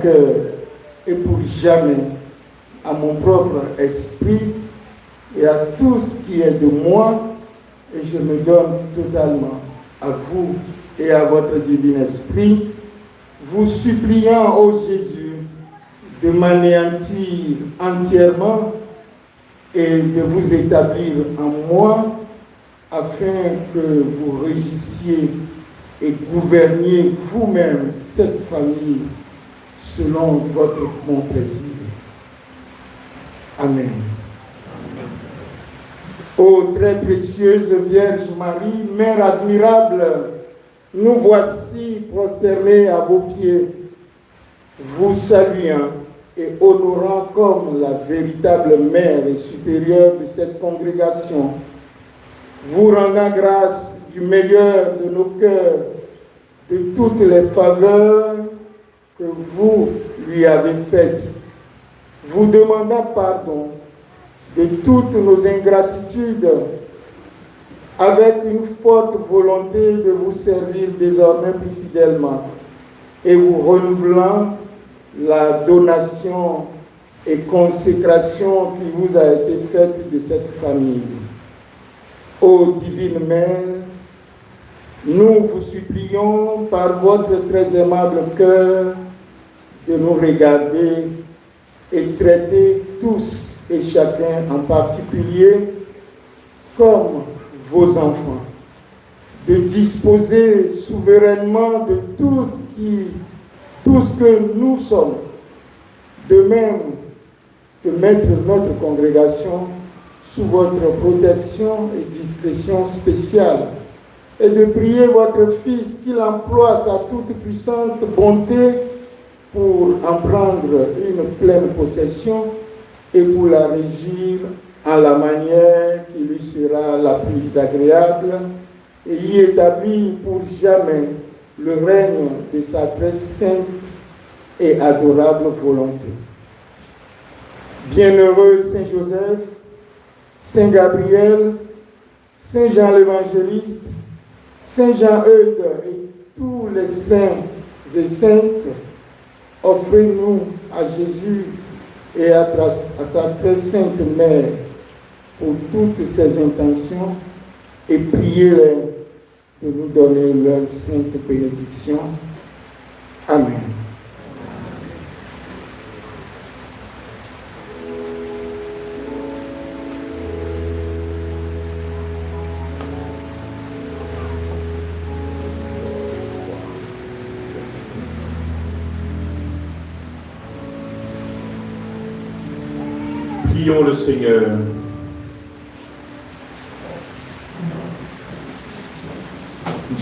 cœur et pour jamais à mon propre esprit et à tout ce qui est de moi, et je me donne totalement à vous et à votre divin esprit, vous suppliant, ô Jésus, de m'anéantir entièrement et de vous établir en moi, afin que vous régissiez et gouverniez vous-même cette famille selon votre bon plaisir. Amen. Ô très précieuse Vierge Marie, Mère admirable, nous voici prosternés à vos pieds, vous saluant et honorant comme la véritable mère et supérieure de cette congrégation, vous rendant grâce du meilleur de nos cœurs, de toutes les faveurs que vous lui avez faites, vous demandant pardon de toutes nos ingratitudes, avec une forte volonté de vous servir désormais plus fidèlement, et vous renouvelant la donation et consécration qui vous a été faite de cette famille. Ô divine Mère, nous vous supplions par votre très aimable cœur de nous regarder et traiter tous et chacun en particulier comme vos enfants, de disposer souverainement de tout ce que nous sommes, de même que mettre notre congrégation sous votre protection et discrétion spéciale, et de prier votre Fils qu'il emploie sa toute puissante bonté pour en prendre une pleine possession et pour la régir en la manière qui lui sera la plus agréable et y établir pour jamais le règne de sa très sainte et adorable volonté. Bienheureux Saint Joseph, Saint Gabriel, Saint Jean l'Évangéliste, Saint Jean-Eudes et tous les saints et saintes, offrez-nous à Jésus et à sa très sainte Mère pour toutes ses intentions et priez-les de nous donner leur sainte bénédiction. Amen. Prions le Seigneur.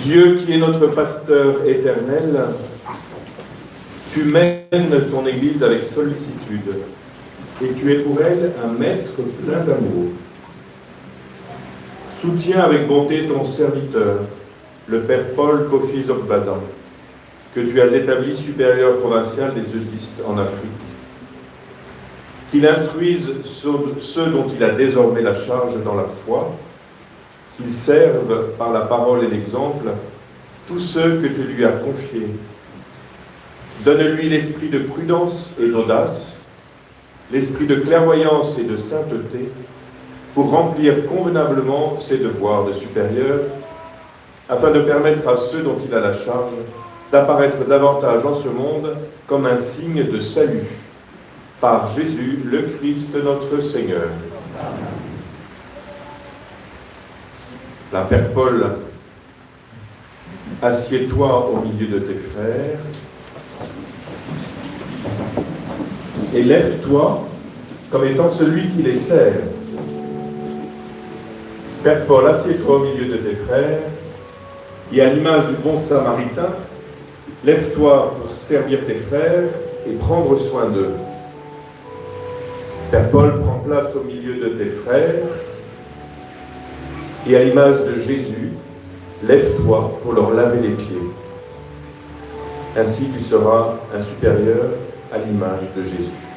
Dieu qui est notre pasteur éternel, tu mènes ton Église avec sollicitude et tu es pour elle un maître plein d'amour. Soutiens avec bonté ton serviteur, le Père Paul Kofi Zogbadan, que tu as établi supérieur provincial des Eudistes en Afrique. Qu'il instruise ceux dont il a désormais la charge dans la foi, qu'il serve par la parole et l'exemple tous ceux que tu lui as confiés. Donne-lui l'esprit de prudence et d'audace, l'esprit de clairvoyance et de sainteté, pour remplir convenablement ses devoirs de supérieur, afin de permettre à ceux dont il a la charge d'apparaître davantage en ce monde comme un signe de salut. Par Jésus, le Christ, notre Seigneur. La Père Paul, assieds-toi au milieu de tes frères et lève-toi comme étant celui qui les sert. Père Paul, assieds-toi au milieu de tes frères et à l'image du bon samaritain, lève-toi pour servir tes frères et prendre soin d'eux. Père Paul, prend place au milieu de tes frères et à l'image de Jésus, lève-toi pour leur laver les pieds. Ainsi tu seras un supérieur à l'image de Jésus.